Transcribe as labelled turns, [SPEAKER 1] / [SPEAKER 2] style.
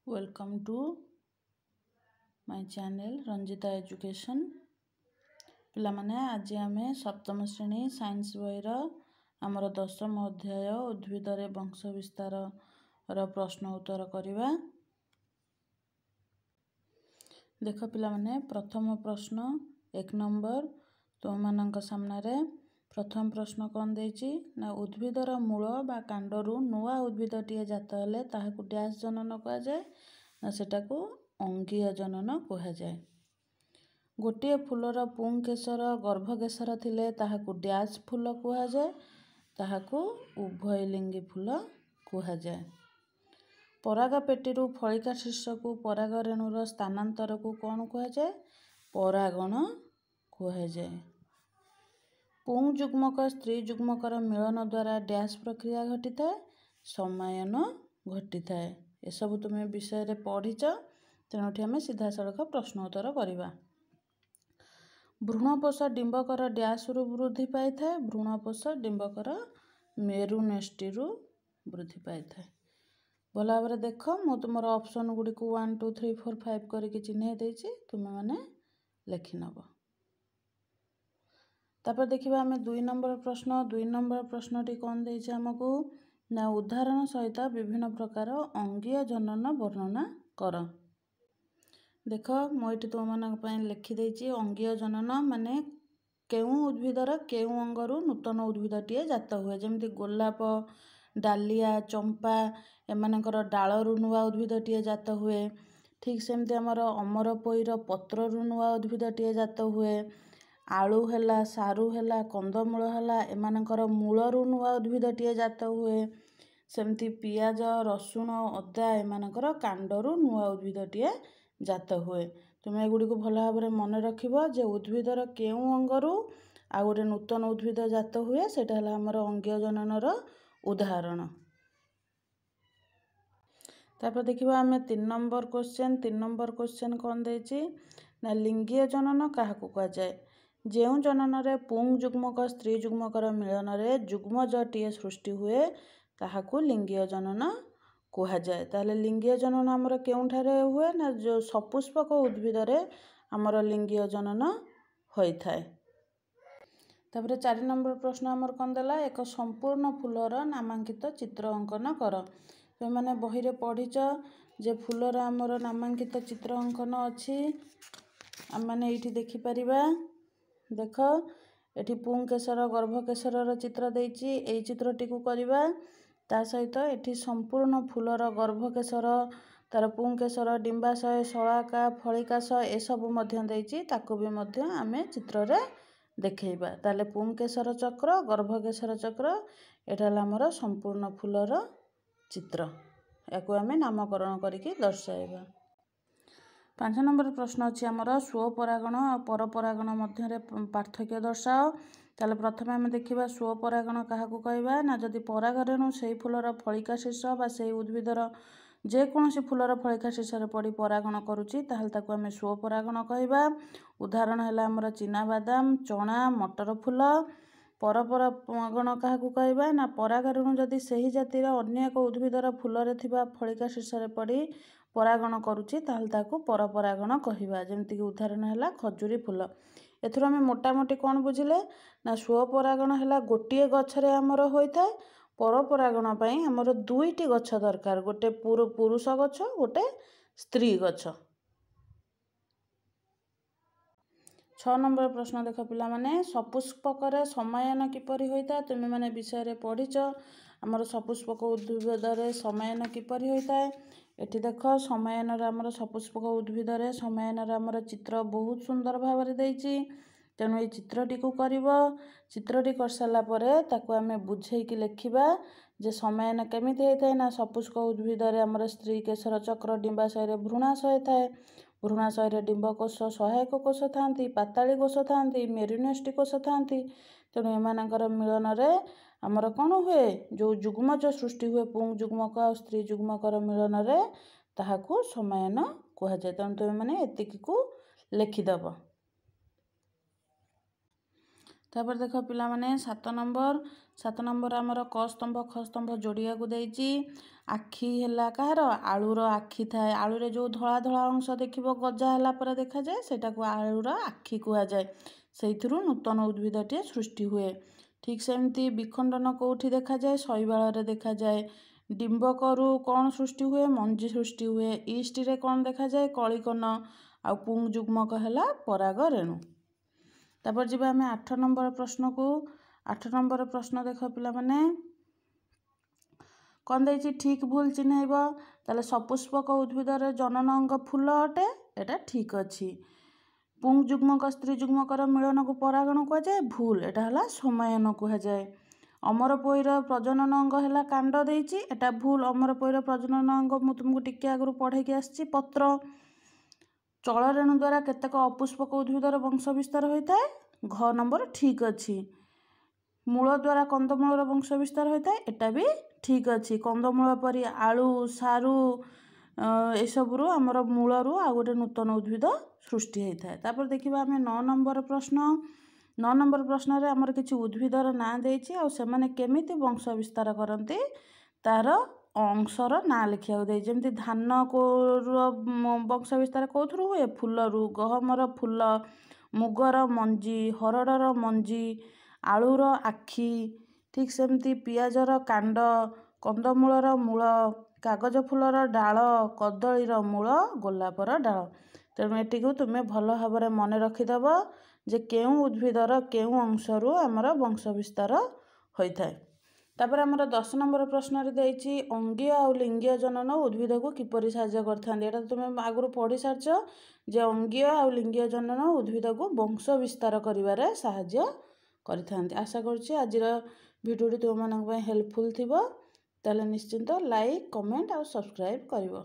[SPEAKER 1] Welcome to my channel Ranjita Education. पिलामाने आज आमे सप्तम श्रेणी साइंस बहिर आमर दशम अध्याय उद्भिदरे वंश विस्तार प्रश्न उत्तर करिबा। देख पिलामाने प्रथम प्रश्न 1 नंबर तुम मानक सामने रे प्रथम प्रश्न कौन देछि ना उद्भिदर मूल बा कांडरू नुआ उद्भिदटीए जात हेले ताहाकु डैश जनन कहा जाए ना सेटाकू अंगीय जनन कहा जाए। गोटे फूलर पुंकेशर गर्भकेशर थिले ताहाकु डैश फूल कहा जाए ताहाकु उभयलिंगी फूल कहा जाए। पराग पेटीरू फलिका शीर्षकु पराग रेणुर स्थानांतर को कौन कहा जाए परागण कहा जाए। पुंग जुग्मक स्त्री जुग्मकर मिलन द्वारा डैश प्रक्रिया घटी थाए समायन घटी थाए। ए सब तुम विषय रे पढ़ीच तेणुठी आम सीधा सड़क प्रश्न उत्तर करवा। भ्रूणपोष डिंबकर डैश रु वृद्धि पाई थाए भ्रूणपोष डिंबकर मेरुनेष्टि रु वृद्धि पाई थाए। भल भाव देख मु तुम ऑप्शन गुड़ी को 1 2 3 4 5 करके चिन्ह देछि तुम माने लिखि नब। तापर देखिबा आमे 2 नंबर प्रश्नटी कौन देछि हमकु ना उदाहरण सहित विभिन्न प्रकार अंगीय जनन वर्णना कर। देख मुझे तुम मानक पय लिखि देछि अंगीय जनन माने केउ उद्भिदर केउ अंगरू नूतन उद्भिदटीए जात हुए जेमति गोलाप डालिया चंपा एमानकर डालरू नुआ उद्भिदटीए जात हुए। ठीक सेमति हमर अमर पोईर पत्ररू नुआ उद्भिदटीए जात हुए। आलू हेला सारू हेला कंदमूल हेला एमानकर मूलरू नुआ उद्भिदटीए जात हुए। सेमति पियाज रसुण अदा एमानकर कांडरू नुआ उद्भिदटीए जात हुए। तुम एगुड़ी को भल भाव मन रखिबो जे उद्भिदर केउ अंगरू आ गोटे नूतन उद्भिद जात हुए सेटा हला हमर अंगीय जननर उदाहरण। तापर देखिबा आमे 3 नंबर क्वेश्चन कौन देछि ना लिंगीय जनन काहाकू कहा जाए जेउ जनन रे पुंग जुग्मक स्त्री जुग्मकर मिलन रे जुग्मजटीए सृष्टि हुए ताहाकू लिंगीय जनन कहा जाए। ताले लिंगीय जनन हमर केउठारे हुए ना जो सपुष्पक उद्भिद रे हमर लिंगीय जनन होई थाए। तापर 4 नंबर प्रश्न हमर कौन देला एक संपूर्ण फूलर नामांकित चित्र अंकन कर। तो माने बही रे पढ़ीच जे फूलर हमर नामांकित चित्र अंकन अछि हम माने एठी देखि परिबा। देख एठी पुंकेशर गर्भकेशर चित्र देछि एई चित्रटी को करिबा ता सहित एठी संपूर्ण फूलर गर्भकेशर तार पुंकेशर डिंबाशय शलाका फलिकाश ए सब मध्य देछि ताको भी मध्य आमे चित्र रे देखैबा। ताले पुंकेशर चक्र गर्भकेशर चक्र एटा हमर संपूर्ण फूलर चित्र याकू आमे नामकरण करिके दर्शाइबा। 5 नंबर प्रश्न अछि हमर स्वपरागण और परपरागण मध्य रे पार्थक्य दर्शाओ। ताले प्रथमे हम देखिबा स्वपरागण काहाकू कहबा ना जदि पराग रेणु सेही फूलर फलिका शीर्ष बा सेही उद्भिदर जे कोनोसी फूलर फलिका शीर्ष रे पड़ी परागण करूची ताहले ताकू आमे स्वपरागण कहबा। उदाहरण हैला हमर चीना बादाम चना मटर फूल। परपरागण काहाकू कहबा ना पराग रेणु जदि सेही जातिर अन्य एक उद्भिदर फूलरे थिबा फलिका शीर्ष रे पड़ी परागण करूची ताहले ताकू परपरागण कहबा। जेमति कि उदाहरण हैला खजूरी फूल। एथुर हमें मोटामोटी कौन बुझिले ना स्वपरागण हैला गोटिए गछरे हमर होई थाए परपरागण पई हमर दुईटी गछ दरकार गोटे पुरुष गछ गोटे स्त्री गछ। 6 नंबर प्रश्न देख पिला माने सपुष्पक समायन किपरि होइता तुम माने विषय रे पढ़ीच हमर सपुष्पक उद्भिद रे समायन किपरि होइता। एठी देख समायन रे हमर सपुष्पक उद्भिद रे समायन रे हमर चित्र बहुत सुंदर भाव रे देछि तेणु ए चित्रटी को करिवो। चित्रटी कर साला परे ताकू आमे बुझेई कि लेखिबा जे समायन केमिति होइताय ना सपुष्पक उद्भिद रे हमर स्त्री केशर चक्र डिंबाशय रे भ्रूणाशय थाए भ्रूणाशय रे डिंबकोश सहायक कोश थांती पाताली कोश थांती मेरुनेष्टि कोश थांती तेणु एमानकर मिलन रे हमर कोन हुए जो जुग्मज सृष्टि हुए पुंग जुग्मक और स्त्री जुग्मकर मिलन रे ताहाकू समायन कहा जाय। तेणु तुम माने एतिकी को लेखि दबो। तापर देख पिलामाने 7 नंबर आमर क स्तंभ ख स्तंभ जोड़िया को देइछि। आखि है कहार आलूर आखि थाए आलूर जो धला धला अंश देखिबो गजा है पर देखा जाए सेटा को आलूर आखि कुआ जाए से नूतन उद्भिदटे सृष्टि हुए। ठीक सेमती विखंडन कौटी देखा जाए शैवाल देखा जाए। डिंबकरू कौन सृष्टि हुए मंजी सृष्टि हुए। ईस्ट रे कौन देखा जाए कलिकन आ पुंग जुग्मक है पराग रेणु। तापर जी आम 8 नंबर प्रश्न को 8 नंबर प्रश्न देख पिला माने कौन देछि ठीक भूल चिन्हैब ताले सपुष्पक उद्भिदर जनन अंग फूल अटे एटा ठीक अच्छी। पुंग जुग्मक स्त्री जुग्मकर मिलन को परागण कह जाए भूल एटा हला समायन कह जाए। अमर पोईर प्रजनन अंग है कांड देछि एटा भूल। अमर पोईर प्रजनन अंग मु तुमको टिके आगु पढ़े के आछि पत्र। चल रेणु द्वारा केतेक अपुष्पक उद्भिदर वंश विस्तार होता है घ नंबर ठीक अच्छी। मूल द्वारा कंदमूलर वंश विस्तार होता है एटा भी ठीक अच्छी। कंदमूल परी आलू सारू एसबू आमर मूलरू आ गोटे नूतन उद्भिद सृष्टि होता है। तापर देखिबा आमे 9 नंबर प्रश्न। 9 नंबर प्रश्न रे आमर किछि उद्भिदर ना देछि आ सेमाने केमिति वंश विस्तार करते तार अंशर ना लिखिया दे। जेमती धान को वंश विस्तार कौथुरु हुए फूलरू गहमर फूल मुगर मंजी हरडर मंजी आलूर आखि। ठीक सेमती पियाजर कांड कंदमूलर मूल कागज फूलर डाल कदलीर मूल गोलापर डाल। तेणु एटी को तुम्हें भल भाव मन रखिदेव जे केउ उद्भिदर केउ अंशरू आमर वंश विस्तार होता है। तापर आमर 10 नंबर प्रश्न रे देछि अंगीय आ लिंगीय जनन उद्भिद को किपरि साहाय्य करथांती। एटा तुम्हें आगु पढ़ी सारछ जे अंगीय आ लिंगीय जनन उद्भिद को वंश विस्तार करिवारे साहाय्य करथांती। आशा करछि आजिर भिडियोटी तुम मानक हेल्पफुल थिबो। ताले निश्चिंत लाइक कमेंट और सब्सक्राइब करिवो।